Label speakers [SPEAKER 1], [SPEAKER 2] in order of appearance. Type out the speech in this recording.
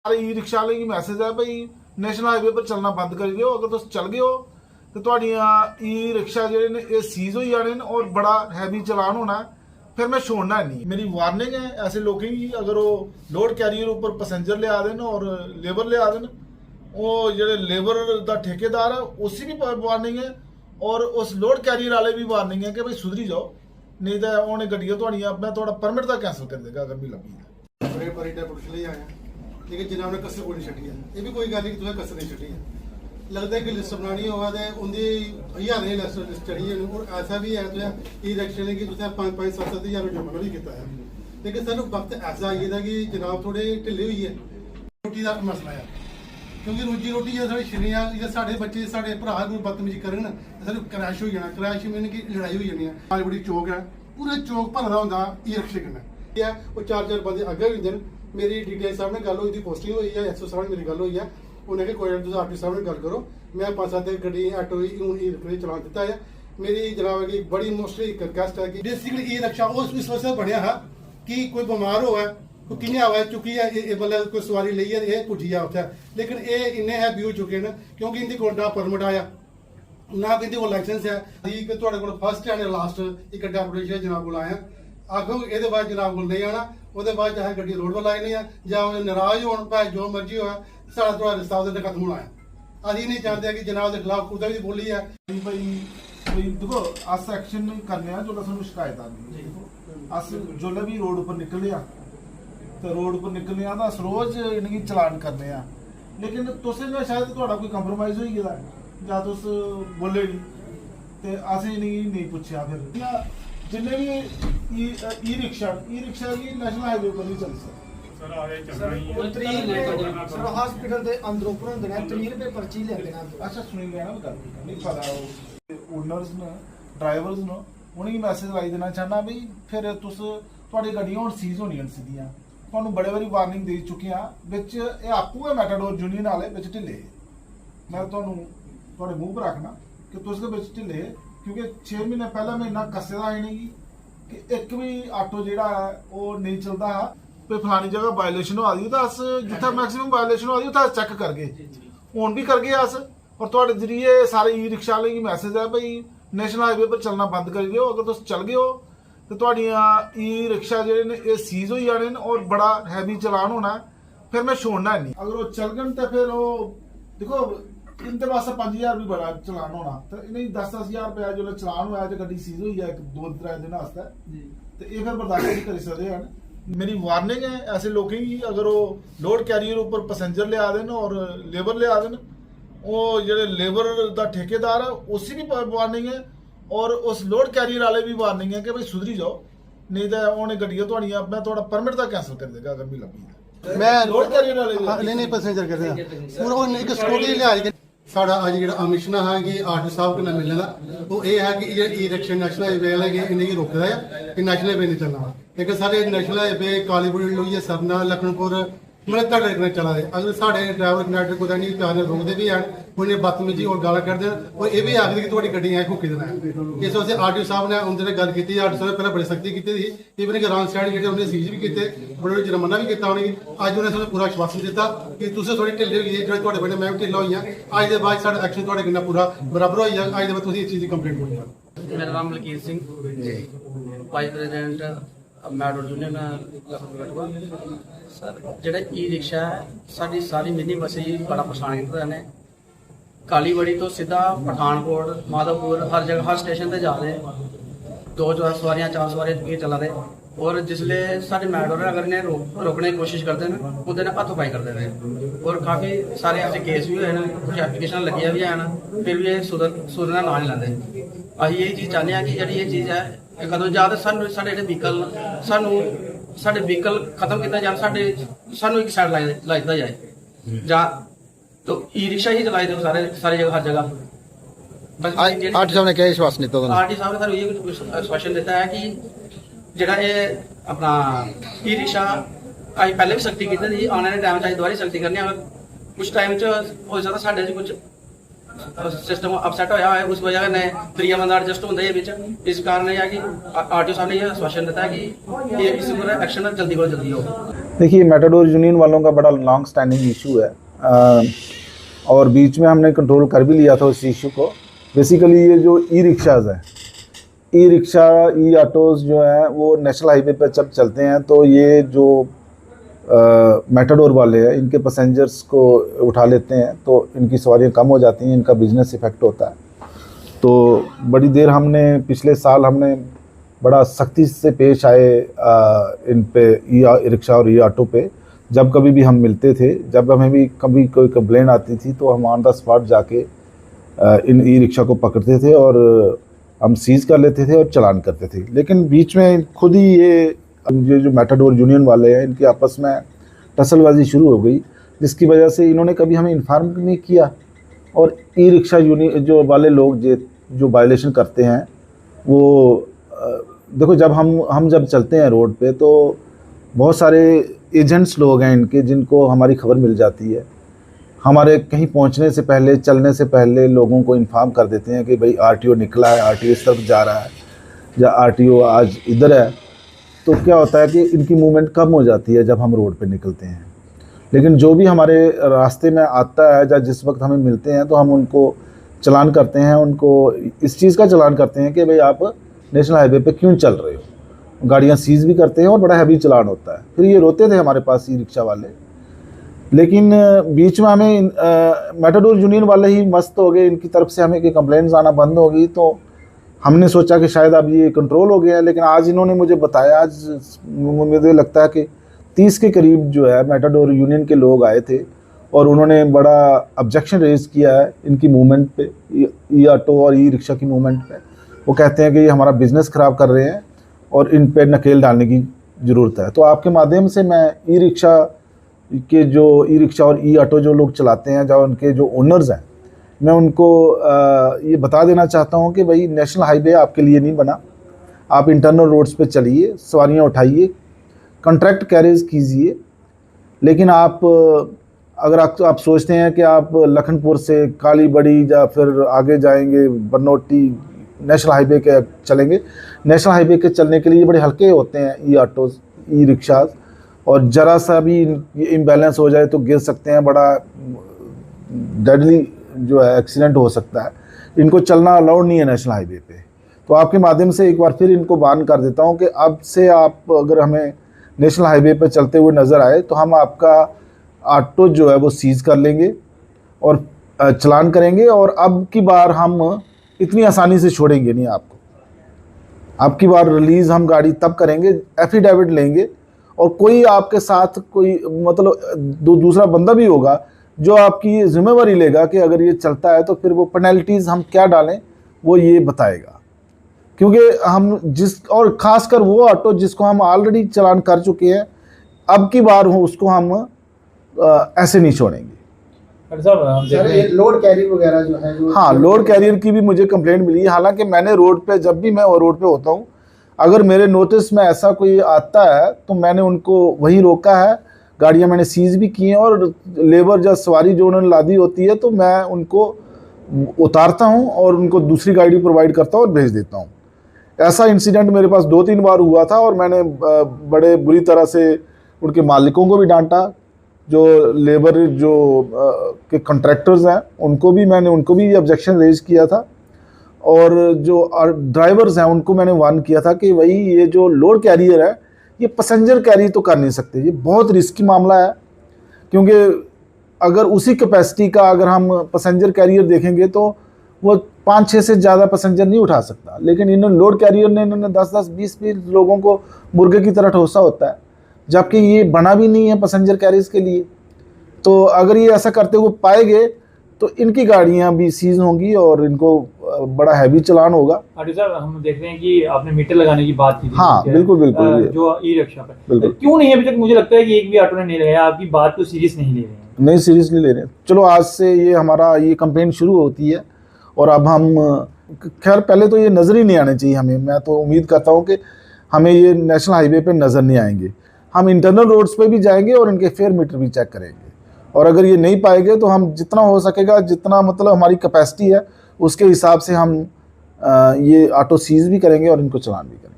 [SPEAKER 1] सारे e rickshaw वाले की मैसेज है भाई नेशनल हाईवे पर चलना बंद करी दिओ। अगर तुम चल गए हो तो तुहाडियां ई रिक्शा जेहड़े ने ये सीज हो जाने और बड़ा हैवी चलान होना है, फिर मैं छोड़ना नहीं। मेरी वार्निंग है ऐसे लोगों की, अगर वो लोड कैरियर ऊपर पैसेंजर ले आ देन और लेबर ले आ देन, वो जेहड़े लेबर का ठेकेदार है उसी भी वार्निंग है और उस लोड कैरियर वाले भी वार्निंग है कि भाई सुधरी जाओ, नहीं तो उन्हें गड्डियां तुहाडियां मैं थोड़ा परमिट तक कैंसल कर देगा अगर भी लगी है।
[SPEAKER 2] बड़े बड़ी पुलिस ले आया लेकिन जिन्हें उन्हें कसर कोई नहीं छड़ी है, ये भी कोई गल नहीं कि तुसें कसर नहीं छड़ी है। लगता है कि लिस्ट बनानी होगा तो उनकी हज़ारें लिस्ट चढ़ी है और ऐसा भी है तुसें ई रिक्शा ने कि तुसें 5-5 7-7 हज़ार जुर्माना भी किया है। लेकिन सर वक्त ऐसा आई है कि जनाब थोड़े ढिले हुई है, रोटी का मसला है क्योंकि रोजी रोटी जो साढ़े शरीर जो साढ़े बच्चे साढ़े भरा कोई बदतमीजी करन सर क्रैश हो जाना, क्रैश मीन कि लड़ाई हो जानी है। आज बड़ी चौक है, पूरे चौक भरदा होंदा ई रिक्शे कन्नै वो 4-4 बंदे अग्गे होई जंदे। मेरी डीटीआई साहब ने गल हुई थी, पोस्टिंग हुई है, एसओ साहब मेरी गल हुई है, उन्हें कोई तुम आरटी साहब ने गल करो, मैं 5-7 गड्डी ऑटो हूँ ई रिक्शे चला दिता है। मेरी जनाब की बड़ी मोस्टली एक रिक्वेस्ट है कि बेसिकली ई रिक्शा उस वास्ते बनया है कि कोई बीमार होआ कोई कि'यां आवा चुकी है मतलब कोई सवारी लेइयै ये पुज्जी जा उत्थे, लेकिन ये इन्ने हैवी हो चुके हैं क्योंकि इनकी कोल ना परमिट आया ना इंदे कोल लाइसेंस है। कि तुहाडे कोल फर्स्ट एंड लास्ट एक डेपुटेशन जनाब कोल आया, आखो ये बाद जनाब कोल नहीं आना, ਉਹਦੇ ਬਾਅਦ ਚਾਹੇ ਗੱਡੀ ਰੋਡ ਵੱਲ ਆਈ ਨਹੀਂ ਆ ਜਾਂ ਉਹ ਨਾਰਾਜ਼ ਹੋਣ ਭਾਵੇਂ ਜੋ ਮਰਜ਼ੀ ਹੋਇਆ, ਸਾਡਾ ਤੁਹਾਡਾ ਰਿਸ਼ਤਾ ਉਹਦੇ ਖਤਮ ਹੋਣਾ ਹੈ। ਅਸੀਂ ਨਹੀਂ ਚਾਹੁੰਦੇ ਕਿ ਜਨਾਬ ਦੇ ਖਿਲਾਫ ਕੋਈ ਵੀ ਬੋਲੀ ਹੈ।
[SPEAKER 1] भाई देखो अस एक्शन नहीं करने जो सानू शिकायत आती अस जोल्ले भी रोड उपर निकले तो रोड उपर निकलने तो अस रोज इनकी चलान करने, लेकिन तुसें जो शायद थोड़ा कोई कंप्रोमाइज हो गया या तुस बोले नहीं तो असें इन्हें नहीं पूछा। फिर जिन्हें भी ई रिक्शा की नेशनल हाईवे पर नहीं चल
[SPEAKER 3] सर हॉस्पिटल ਦੇ ਅੰਦਰ ਉੱਪਰ ਹੁੰਦੇ ਨੇ 3 ਰੁਪਏ ਪਰਚੀ ਲੈਂਦੇ ਨੇ।
[SPEAKER 1] अच्छा सुनी लेना गल नहीं पता ओनर्स ने ड्राइवर्स ने उन्हें मैसेज लाई देना चाहना भी फिर तुस तुहाडी गड्डियां हुण सीज होणियां सीधियां, तुहानू बड़े बारी वार्निंग दे चुके हैं। बिच ये आपू है मैटाडोर यूनियन वाले बिच ढिले, मैं तुहानू तुहाडे मूंह पर रखना कि तुस दे बिच ढिले क्योंकि 6 महीने पहले मैं इन्ना कस्से दा है नहीं कि एक भी आटो जिहड़ा है वो नहीं चलता है। कोई फलानी जगह वायलेशन हो दी तो अस जिथे मैक्सिमम वायलेशन हो दी उत्थे चेक करगे हुण भी करगे अस। और तुहाडे जरिए सारे ई रिक्शा वाले की मैसेज है भाई नेशनल हाईवे पर चलना बंद करी दिओ। अगर तुम चल गए हो तो तुहाडियां ई रिक्शा जेहड़े ने ये सीज हो जाने और बड़ा हैवी चलान होना है, फिर मैं छोड़ना नहीं। अगर वो चल गए तो फिर वो देखो इनके वास्ते 5,000 भी बड़ा चलान होना, तो इन्हें 10-10,000 रुपया जो चलान होया जो गड्डी सीज हुई है 2-3 दिन वास्ते तो ये फिर बर्दाश्त नहीं कर सकते हैं। मेरी वार्निंग है ऐसे लोगों की, अगर वो लोड कैरियर ऊपर पैसेंजर ले आ देन और लेबर ले आ देन, वो जेहड़े लेबर का ठेकेदार है उसी भी वार्निंग है और उस लोड कैरियर वाले भी वार्निंग है कि भाई सुधरी जाओ, नहीं तो उन्हें गड्डियां तुहाडियां मैं थोड़ा परमिट तक कैंसल कर देगा अगर भी लगी।
[SPEAKER 2] मैं
[SPEAKER 1] लोड कैरियर वाले
[SPEAKER 2] नहीं पैसेंजर कर रहा पूरा एक स्कूटी लिहाज साड़ा अज जो मिशन है कि आरटी साहब को मिलने का वो ये है कि ई रिक्शा नेशनल हाईवे वाले इन्हें रोकदा है कि नेशनल हाईवे नहीं चलना, लेकिन सारे नेशनल हाईवे कालीपुर लोहिया सरना लखनपुर मतलब तड़े कन्नै चला दे। अगर साढ़े ड्राइवर कनेक्टर कुदै नहीं प्यार नाल रोकदे भी हैं, उन्हें बदतमीजी और गालां कड्ढदे और ये भी आखदे कि तुहाडी गड्डियां फूकी देना है। इस वास्ते आरटीओ साहब ने उनसे गल की, आरटीओ साहब ने पहले बड़ी सख्ती की थी, इवन कि रॉन्ग साइड जेह्ड़े उन्हें सीज भी किए, बड़े बड़े जुर्माना भी किया उन्हें। अज उन्हें सानूं पूरा आश्वासन दिता कि तुसें थोड़ी ढिल्ली होई है, जेह्ड़े तुहाडे बने मैं भी ढिल्ला होई हां, अज दे बाद साढ़ा एक्शन तुहाडे कन्नै पूरा बराबर होई जाग। अज दे बाद तुसीं इस चीज़ की कंप्लेंट करो जाओ।
[SPEAKER 4] मेरा नाम Malkit Singh vice president Matador union Kathua. Sir जेह्ड़ा ई रिक्शा है सारी मिनी बसें बड़ा परेशान कीता ने, कालीबड़ी तो सीधा पठानकोट माधोपुर हर जगह हर स्टेशन पर जा रहे, 2 सवारियां 4 सवारियां चला रहे। और जिसले साढ़े मैटाडोर अगर इन्हें रोकने की कोशिश करते हैं उस दिन हथोपाई करते रहे और काफ़ी सारे ऐसे केस भी हुए हैं, कुछ एप्लीकेशन लगिया भी हैं, फिर भी ये सुधरना ना नहीं लाते। असीं यही चीज़ चाहते हैं कि जी ये चीज़ है कदों ज़्यादा सानू साढ़े व्हीकल साढ़े व्हीकल खत्म किया जाए, सानू एक साइड लाई दिता जाए जा तो ई रिक्शा ही चलाई दो सारी जगह हर जगह। बस
[SPEAKER 5] आरटी साहब ने क्या विश्वास नहीं था?
[SPEAKER 4] आरटी साहब ने सर ये आश्वासन देता है कि ਜਿਹੜਾ ਇਹ अपना ई रिक्शा अभी पहले भी सख्ती की थी, आने वाले टाइम दोबारा सख्ती करनी है। कुछ टाइम हो सकता साढ़े कुछ सिस्टम अपसेट होया है, उस वजह ने प्रिया बंदा एडजस्ट होंदा है विच। इस कारण यह है कि आरटीओ साहब ने यह आश्वासन दिता है कि ये इस पर एक्शन जल्दी को जल्दी हो।
[SPEAKER 1] देखिए, मेटाडोर यूनियन वालों का बड़ा लॉन्ग स्टैंडिंग इशू है और बीच में हमने कंट्रोल कर भी लिया था उस इशू को। बेसिकली ये जो ई रिक्शाज़ हैं, ई रिक्शा, ई ऑटोज़ जो हैं वो नेशनल हाईवे पर जब चलते हैं तो ये जो मेटाडोर वाले हैं इनके पैसेंजर्स को उठा लेते हैं तो इनकी सवारियाँ कम हो जाती हैं, इनका बिजनेस इफेक्ट होता है। तो बड़ी देर हमने पिछले साल हमने बड़ा सख्ती से पेश आए इन पे ई रिक्शा और ई ऑटो पे। जब कभी भी हम मिलते थे, जब हमें भी कभी कोई कंप्लेन आती थी तो हम ऑन द स्पॉट जाके इन ई रिक्शा को पकड़ते थे और हम सीज़ कर लेते थे और चालान करते थे। लेकिन बीच में खुद ही ये जो मेटाडोर यूनियन वाले हैं इनकी आपस में टसलबाजी शुरू हो गई, जिसकी वजह से इन्होंने कभी हमें इन्फॉर्म नहीं किया। और ई रिक्शा यूनियन जो वाले लोग जो वायलेशन करते हैं वो देखो, जब हम जब चलते हैं रोड पे तो बहुत सारे एजेंट्स लोग हैं इनके, जिनको हमारी खबर मिल जाती है। हमारे कहीं पहुंचने से पहले, चलने से पहले लोगों को इन्फॉर्म कर देते हैं कि भाई आरटीओ निकला है, आरटीओ इस तरफ जा रहा है या आरटीओ आज इधर है। तो क्या होता है कि इनकी मूवमेंट कम हो जाती है जब हम रोड पे निकलते हैं। लेकिन जो भी हमारे रास्ते में आता है या जिस वक्त हमें मिलते हैं तो हम उनको चलान करते हैं, उनको इस चीज़ का चलान करते हैं कि भाई आप नेशनल हाईवे पे क्यों चल रहे हो। गाड़ियाँ सीज़ भी करते हैं और बड़ा हैवी चलान होता है। फिर ये रोते थे हमारे पास ई रिक्शा वाले, लेकिन बीच में हमें मेटाडोर यूनियन वाले ही मस्त हो गए, इनकी तरफ से हमें कि कंप्लेंट्स आना बंद हो गई। तो हमने सोचा कि शायद अब ये कंट्रोल हो गया है। लेकिन आज इन्होंने मुझे बताया, आज मुझे लगता है कि 30 के करीब जो है मेटाडोर यूनियन के लोग आए थे और उन्होंने बड़ा ऑब्जेक्शन रेज़ किया है इनकी मूवमेंट पे, ई ऑटो और ई रिक्शा की मूवमेंट पे। वो कहते हैं कि ये हमारा बिज़नेस ख़राब कर रहे हैं और इन पे नकेल डालने की ज़रूरत है। तो आपके माध्यम से मैं ई रिक्शा और ई ऑटो जो लोग चलाते हैं, जो उनके जो ओनर्स हैं, मैं उनको ये बता देना चाहता हूँ कि भाई नेशनल हाईवे आपके लिए नहीं बना। आप इंटरनल रोड्स पे चलिए, सवारियाँ उठाइए, कॉन्ट्रैक्ट कैरेज कीजिए। लेकिन अगर आप सोचते हैं कि आप लखनपुर से काली बड़ी या फिर आगे जाएंगे बनोटी नेशनल हाईवे के चलेंगे, नेशनल हाईवे के चलने के लिए बड़े हल्के होते हैं ई ऑटोज़, ई रिक्शाज़, और ज़रा सा भी इम्बैलेंस हो जाए तो गिर सकते हैं, बड़ा डेडली जो है एक्सीडेंट हो सकता है। इनको चलना अलाउड नहीं है नेशनल हाईवे पे। तो आपके माध्यम से एक बार फिर इनको बान कर देता हूँ कि अब से आप अगर हमें नेशनल हाईवे पे चलते हुए नज़र आए तो हम आपका ऑटो जो है वो सीज़ कर लेंगे और चलान करेंगे। और अब की बार हम इतनी आसानी से छोड़ेंगे नहीं आपको। अब की बार रिलीज़ हम गाड़ी तब करेंगे, एफिडेविट लेंगे और कोई आपके साथ कोई मतलब दूसरा बंदा भी होगा जो आपकी जिम्मेवारी लेगा कि अगर ये चलता है तो फिर वो पेनल्टीज़ हम क्या डालें वो ये बताएगा। क्योंकि हम और ख़ासकर वो ऑटो जिसको हम ऑलरेडी चलान कर चुके हैं, अब की बार उसको हम ऐसे नहीं छोड़ेंगे।
[SPEAKER 3] सर ये लोड कैरियर वगैरह जो है
[SPEAKER 1] हाँ, लोड कैरियर की भी मुझे कंप्लेंट मिली है। हालांकि मैंने रोड पे, जब भी मैं रोड पे होता हूँ, अगर मेरे नोटिस में ऐसा कोई आता है तो मैंने उनको वहीं रोका है। गाड़ियाँ मैंने सीज़ भी की हैं और लेबर या सवारी जो उन्होंने लादी होती है तो मैं उनको उतारता हूँ और उनको दूसरी गाड़ी प्रोवाइड करता हूँ और भेज देता हूँ। ऐसा इंसिडेंट मेरे पास 2-3 बार हुआ था और मैंने बड़े बुरी तरह से उनके मालिकों को भी डांटा। जो लेबर के कॉन्ट्रैक्टर्स हैं उनको भी ऑब्जेक्शन रेज किया था और जो ड्राइवर्स हैं उनको मैंने वार्न किया था कि भाई ये जो लोड कैरियर है ये पैसेंजर कैरी तो कर नहीं सकते, ये बहुत रिस्की मामला है। क्योंकि अगर उसी कैपेसिटी का अगर हम पैसेंजर कैरियर देखेंगे तो वो 5-6 से ज़्यादा पैसेंजर नहीं उठा सकता। लेकिन इन्होंने लोड कैरियर ने 10-10, 20-20 लोगों को मुर्गे की तरह ठोसा होता है, जबकि ये बना भी नहीं है पैसेंजर कैरिज के लिए। तो अगर ये ऐसा करते हुए पाए गए तो इनकी गाड़ियां भी सीज होंगी और इनको बड़ा हैवी चलान होगा।
[SPEAKER 6] आरटीओ साहब, हम देख रहे हैं कि आपने मीटर लगाने की बात की थी।
[SPEAKER 1] हाँ, बिल्कुल
[SPEAKER 6] जो ई रिक्शा पे क्यों नहीं अभी तक मुझे लगता है कि एक भी ऑटो ने नहीं लगाया। आपकी बात को सीरियस नहीं ले रहे हैं।
[SPEAKER 1] नहीं, सीरियसली ले रहे हैं। चलो आज से ये हमारा ये कंपेन शुरू होती है और अब हम खैर पहले तो ये नज़र ही नहीं आने चाहिए हमें। मैं तो उम्मीद करता हूँ कि हमें ये नेशनल हाईवे पे नज़र नहीं आएंगे। हम इंटरनल रोड्स पे भी जाएंगे और इनके फेयर मीटर भी चेक करेंगे और अगर ये नहीं पाएंगे तो हम जितना हो सकेगा, जितना मतलब हमारी कैपेसिटी है उसके हिसाब से हम ये ऑटो सीज भी करेंगे और इनको चलान भी करेंगे।